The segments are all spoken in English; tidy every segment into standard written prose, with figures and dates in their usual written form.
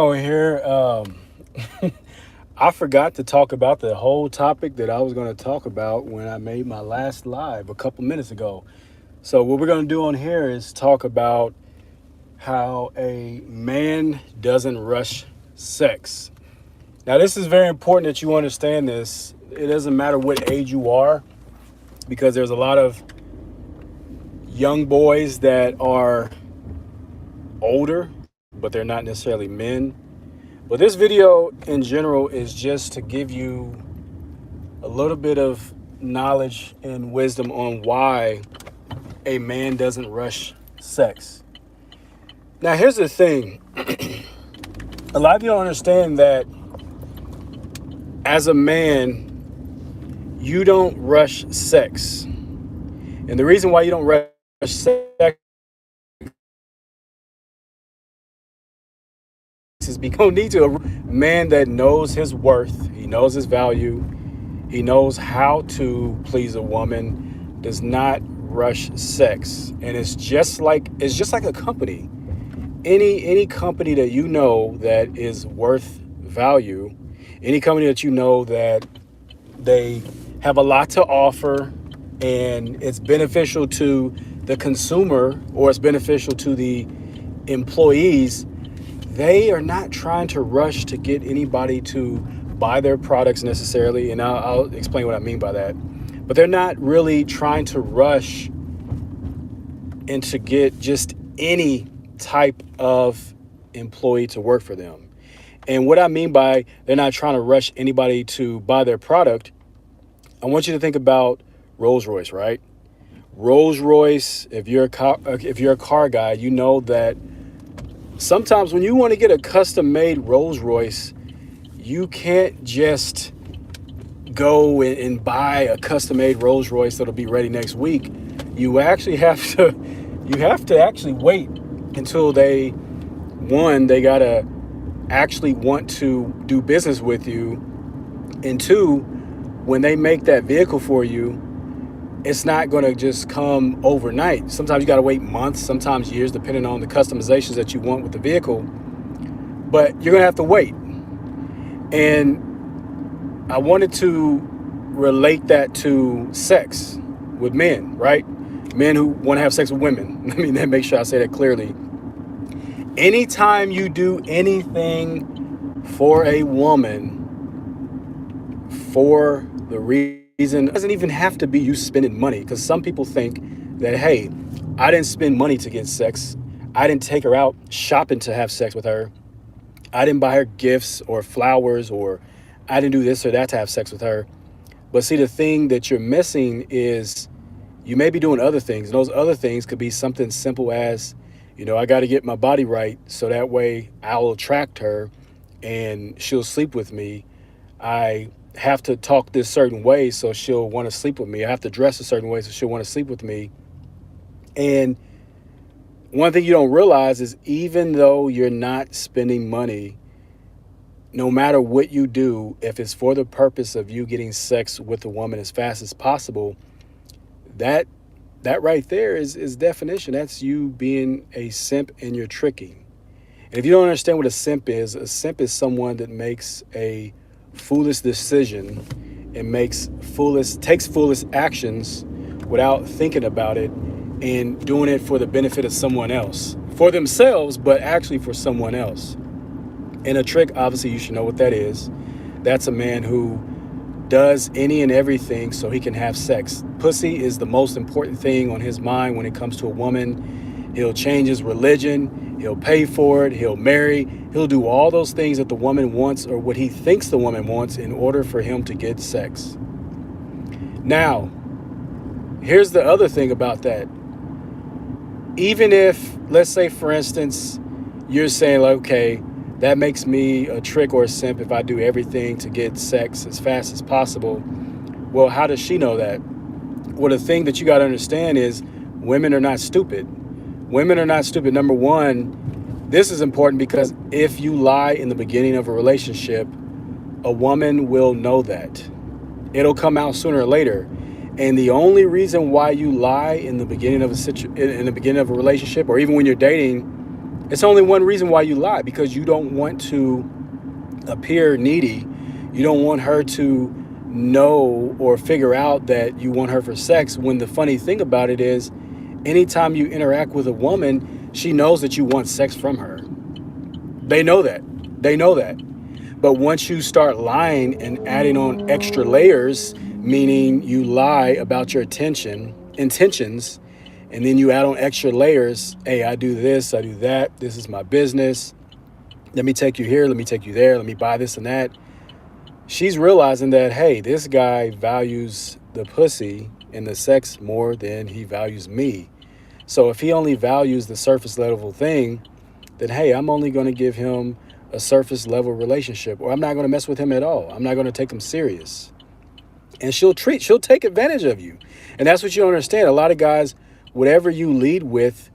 Oh, here, I forgot to talk about the whole topic that I was going to talk about when I made my last live a couple minutes ago. So, what we're going to do on here is talk about how a man doesn't rush sex. Now, this is very important that you understand this. It doesn't matter what age you are, because there's a lot of young boys that are older, but they're not necessarily men. But this video in general is just to give you a little bit of knowledge and wisdom on why a man doesn't rush sex. Now, here's the thing. A lot of you don't understand that as a man, you don't rush sex. And the reason why you don't rush sex is because you don't need to. A man that knows his worth, he knows his value, he knows how to please a woman, does not rush sex. And it's just like a company. Any company that you know that is worth value, any company that you know that they have a lot to offer and it's beneficial to the consumer or it's beneficial to the employees, they are not trying to rush to get anybody to buy their products necessarily. And I'll explain what I mean by that. But they're not really trying to rush and to get just any type of employee to work for them. And what I mean by they're not trying to rush anybody to buy their product, I want you to think about Rolls Royce, right? Rolls Royce, if you're a car guy, you know that sometimes when you want to get a custom made Rolls Royce, you can't just go and buy a custom made Rolls Royce that'll be ready next week. You actually have to actually wait until they gotta actually want to do business with you, and two, when they make that vehicle for you, it's not going to just come overnight. Sometimes you got to wait months, sometimes years, depending on the customizations that you want with the vehicle. But you're going to have to wait. And I wanted to relate that to sex with men, right? Men who want to have sex with women. Let me make sure I say that clearly. Anytime you do anything for a woman for the reason, it doesn't even have to be you spending money, because some people think that, hey, I didn't spend money to get sex. I didn't take her out shopping to have sex with her. I didn't buy her gifts or flowers, or I didn't do this or that to have sex with her. But see, the thing that you're missing is you may be doing other things. And those other things could be something simple as, I got to get my body right so that way I'll attract her and she'll sleep with me. I have to talk this certain way so she'll want to sleep with me. I have to dress a certain way so she'll want to sleep with me. And one thing you don't realize is, even though you're not spending money, no matter what you do, if it's for the purpose of you getting sex with a woman as fast as possible, that right there is definition. That's you being a simp, and you're tricking. And if you don't understand what a simp is someone that makes a foolish decision and takes foolish actions without thinking about it and doing it for the benefit of someone else, for themselves, but actually for someone else. And a trick, obviously, you should know what that is. That's a man who does any and everything so he can have sex. Pussy is the most important thing on his mind when it comes to a woman. He'll change his religion. He'll pay for it. He'll marry. He'll do all those things that the woman wants, or what he thinks the woman wants, in order for him to get sex. Now, here's the other thing about that. Even if, let's say, for instance, you're saying, like, okay, that makes me a trick or a simp if I do everything to get sex as fast as possible. Well, how does she know that? Well, the thing that you got to understand is women are not stupid. Women are not stupid. Number one, this is important because if you lie in the beginning of a relationship, a woman will know that. It'll come out sooner or later. And the only reason why you lie in the beginning of a relationship, or even when you're dating, It's only one reason why you lie, because you don't want to appear needy. You don't want her to know or figure out that you want her for sex. When the funny thing about it is, anytime you interact with a woman, she knows that you want sex from her. They know that. They know that. But once you start lying and adding on extra layers, meaning you lie about your intentions, and then you add on extra layers. Hey, I do this, I do that. This is my business. Let me take you here. Let me take you there. Let me buy this and that. She's realizing that, hey, this guy values the pussy and the sex more than he values me. So if he only values the surface level thing, then hey, I'm only going to give him a surface level relationship, or I'm not going to mess with him at all. I'm not going to take him serious. And she'll take advantage of you. And that's what you don't understand. A lot of guys, whatever you lead with,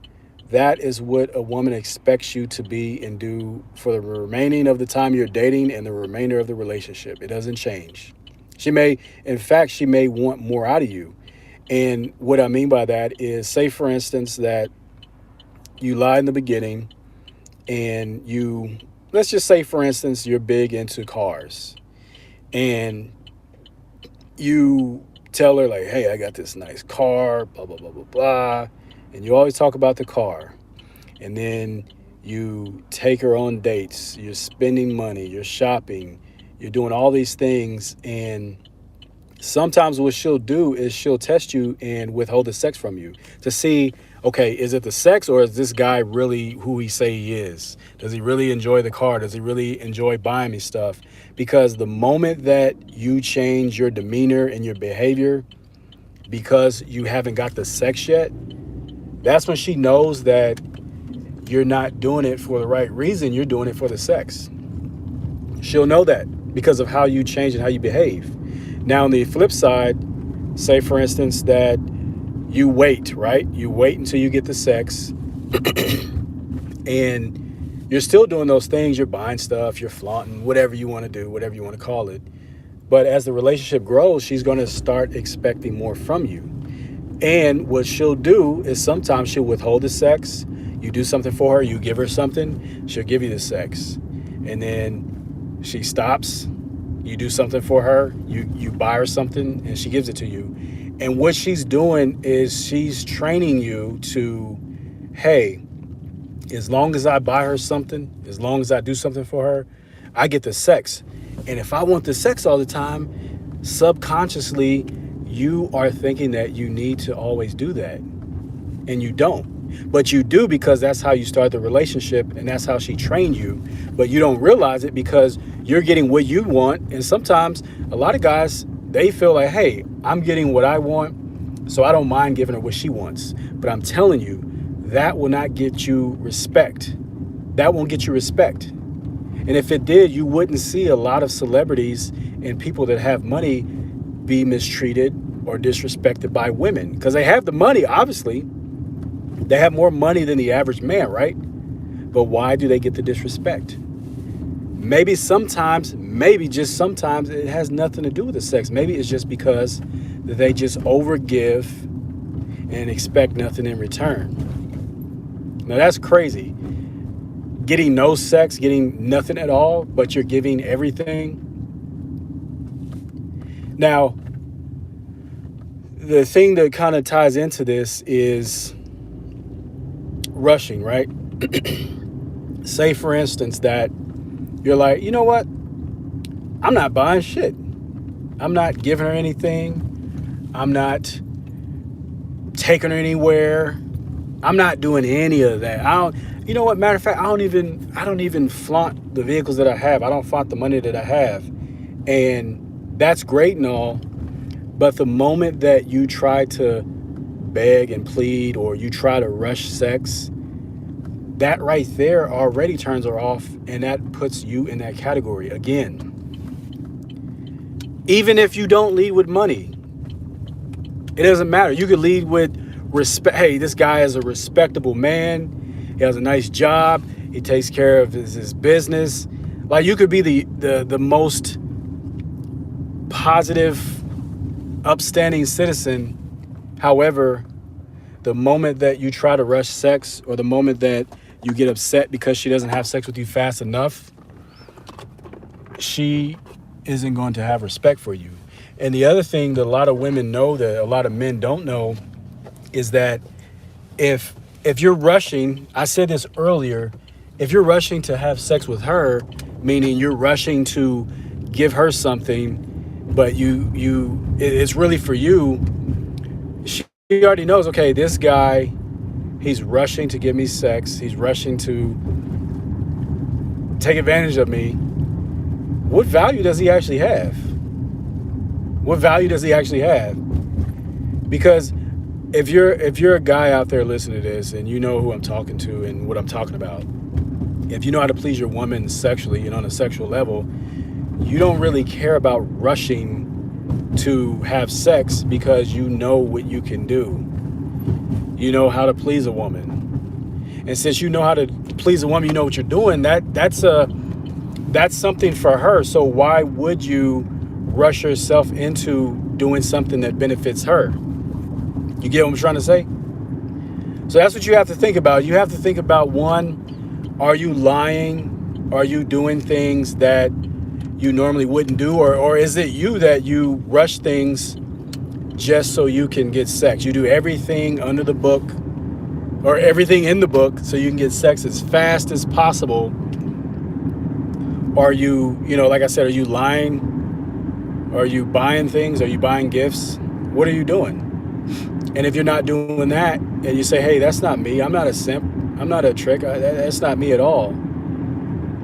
that is what a woman expects you to be and do for the remaining of the time you're dating and the remainder of the relationship. It doesn't change. In fact, she may want more out of you. And what I mean by that is, say for instance that you lie in the beginning, and let's just say for instance, you're big into cars, and you tell her like, hey, I got this nice car, blah, blah, blah, blah, blah. And you always talk about the car. And then you take her on dates, you're spending money, you're shopping, you're doing all these things. And sometimes what she'll do is she'll test you and withhold the sex from you to see, okay, is it the sex, or is this guy really who he say he is? Does he really enjoy the car? Does he really enjoy buying me stuff? Because the moment that you change your demeanor and your behavior because you haven't got the sex yet, that's when she knows that you're not doing it for the right reason. You're doing it for the sex. She'll know that because of how you change and how you behave. Now, on the flip side, say for instance that you wait, right? You wait until you get the sex and you're still doing those things. You're buying stuff, you're flaunting, whatever you want to do, whatever you want to call it. But as the relationship grows, she's going to start expecting more from you. And what she'll do is sometimes she'll withhold the sex. You do something for her, you give her something, she'll give you the sex. And then she stops. You do something for her, you buy her something, and she gives it to you. And what she's doing is she's training you to, hey, as long as I buy her something, as long as I do something for her, I get the sex. And if I want the sex all the time, subconsciously, you are thinking that you need to always do that. And you don't. But you do because that's how you start the relationship and that's how she trained you. But you don't realize it because you're getting what you want. And sometimes a lot of guys, they feel like, hey, I'm getting what I want, so I don't mind giving her what she wants. But I'm telling you, that will not get you respect. That won't get you respect. And if it did, you wouldn't see a lot of celebrities and people that have money be mistreated or disrespected by women because they have the money, obviously. They have more money than the average man, right? But why do they get the disrespect? Maybe just sometimes, it has nothing to do with the sex. Maybe it's just because they just overgive and expect nothing in return. Now that's crazy. Getting no sex, getting nothing at all, but you're giving everything. Now, the thing that kind of ties into this is rushing, right? Say, for instance, that you're like, you know what? I'm not buying shit. I'm not giving her anything. I'm not taking her anywhere. I'm not doing any of that. You know what? Matter of fact, I don't even flaunt the vehicles that I have. I don't flaunt the money that I have. And that's great and all. But the moment that you try to beg and plead or you try to rush sex, that right there already turns her off, and that puts you in that category again. Even if you don't lead with money, it doesn't matter. You could lead with respect. Hey, this guy is a respectable man. He has a nice job. He takes care of his business. Like, you could be the most positive, upstanding citizen. However, the moment that you try to rush sex, or the moment that you get upset because she doesn't have sex with you fast enough, she isn't going to have respect for you. And the other thing that a lot of women know that a lot of men don't know is that if if you're rushing, I said this earlier, if you're rushing to have sex with her, meaning you're rushing to give her something, but it's really for you, she already knows, okay, this guy, he's rushing to give me sex, he's rushing to take advantage of me. What value does he actually have? What value does he actually have? Because if you're a guy out there listening to this and you know who I'm talking to and what I'm talking about, if you know how to please your woman sexually and on a sexual level, you don't really care about rushing to have sex because you know what you can do. You know how to please a woman. And since you know how to please a woman, you know what you're doing, that's something for her. So why would you rush yourself into doing something that benefits her? You get what I'm trying to say? So that's what you have to think about. You have to think about, one, are you lying? Are you doing things that you normally wouldn't do? Or is it you that you rush things just so you can get sex? You do everything under the book or everything in the book so you can get sex as fast as possible. Are you, like I said, are you lying? Are you buying things? Are you buying gifts? What are you doing? And if you're not doing that and you say, hey, that's not me, I'm not a simp, I'm not a trick, that's not me at all,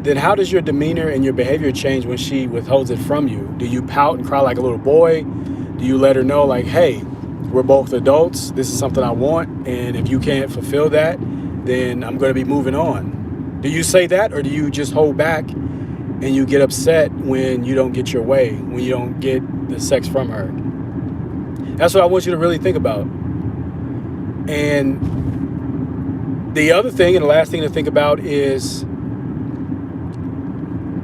then how does your demeanor and your behavior change when she withholds it from you? Do you pout and cry like a little boy? Do you let her know, like, hey, we're both adults, this is something I want, and if you can't fulfill that, then I'm going to be moving on? Do you say that, or do you just hold back and you get upset when you don't get your way, when you don't get the sex from her? That's what I want you to really think about. And the other thing, and the last thing to think about, is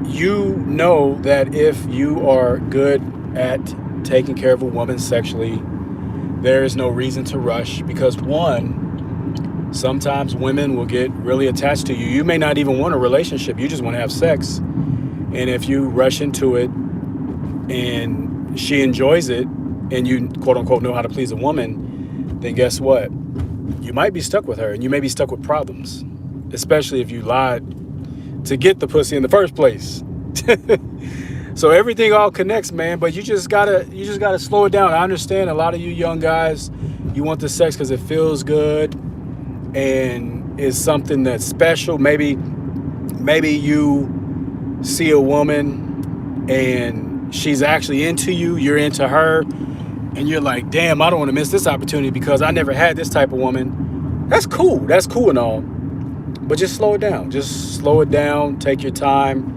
you know that if you are good at taking care of a woman sexually, there is no reason to rush, because one, sometimes women will get really attached to you. You may not even want a relationship, you just want to have sex. And if you rush into it and she enjoys it and you quote unquote know how to please a woman, then guess what? You might be stuck with her, and you may be stuck with problems, especially if you lied to get the pussy in the first place. So everything all connects, man, but you just gotta slow it down. I understand a lot of you young guys, you want the sex because it feels good and is something that's special. Maybe you see a woman and she's actually into you, you're into her, and you're like, damn, I don't want to miss this opportunity because I never had this type of woman. That's cool and all, but just slow it down. Just slow it down, take your time.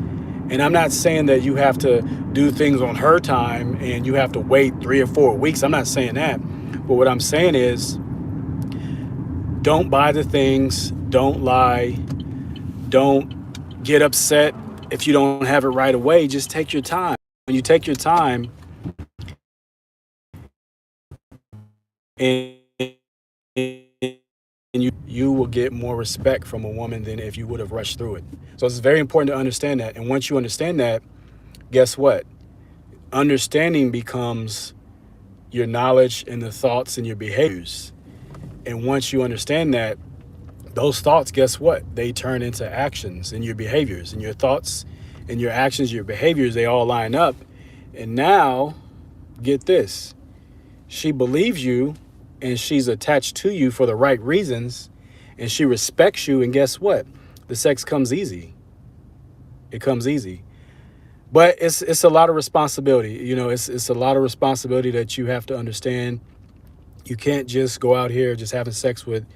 And I'm not saying that you have to do things on her time and you have to wait 3 or 4 weeks. I'm not saying that. But what I'm saying is, don't buy the things, don't lie, don't get upset if you don't have it right away. Just take your time. When you take your time, and you will get more respect from a woman than if you would have rushed through it. So it's very important to understand that. And once you understand that, guess what? Understanding becomes your knowledge and the thoughts and your behaviors. And once you understand that, those thoughts, guess what? They turn into actions and your behaviors, and your thoughts and your actions, your behaviors, they all line up. And now, get this, she believes you and she's attached to you for the right reasons, and she respects you, and guess what? The sex comes easy. It comes easy. But it's a lot of responsibility. It's a lot of responsibility that you have to understand. You can't just go out here just having sex with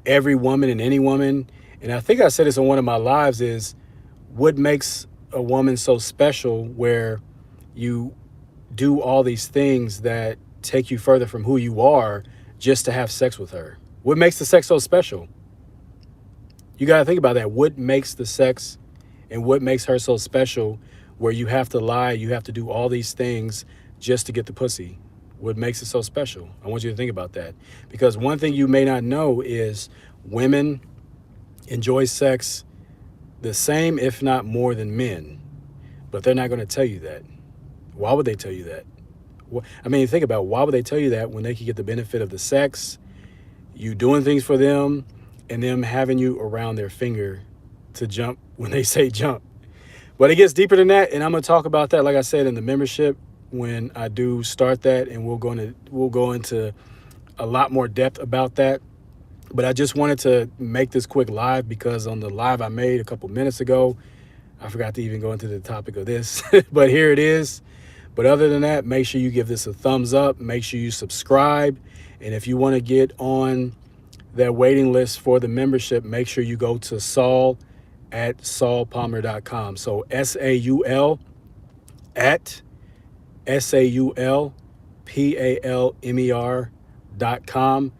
every woman and any woman. And I think I said this on one of my lives, is what makes a woman so special, where you do all these things that take you further from who you are just to have sex with her. What makes the sex so special? You got to think about that. What makes the sex and what makes her so special, where you have to lie, you have to do all these things just to get the pussy? What makes it so special? I want you to think about that. Because one thing you may not know is women enjoy sex the same, if not more, than men. But they're not going to tell you that. Why would they tell you that? I mean, think about it. Why would they tell you that when they could get the benefit of the sex, you doing things for them, and them having you around their finger to jump when they say jump? But it gets deeper than that, and I'm gonna talk about that, like I said, in the membership when I do start that, and we'll go into a lot more depth about that. But I just wanted to make this quick live because on the live I made a couple minutes ago, I forgot to even go into the topic of this, but here it is. But other than that, make sure you give this a thumbs up. Make sure you subscribe. And if you want to get on that waiting list for the membership, make sure you go to Saul at saulpalmer.com. So SAUL at SAULPALMER.com.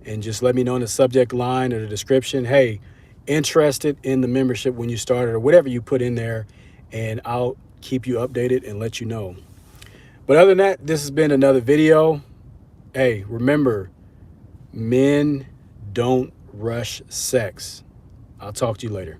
And just let me know in the subject line or the description, hey, interested in the membership when you start it, or whatever you put in there, and I'll keep you updated and let you know. But other than that, this has been another video. Hey, remember, men don't rush sex. I'll talk to you later.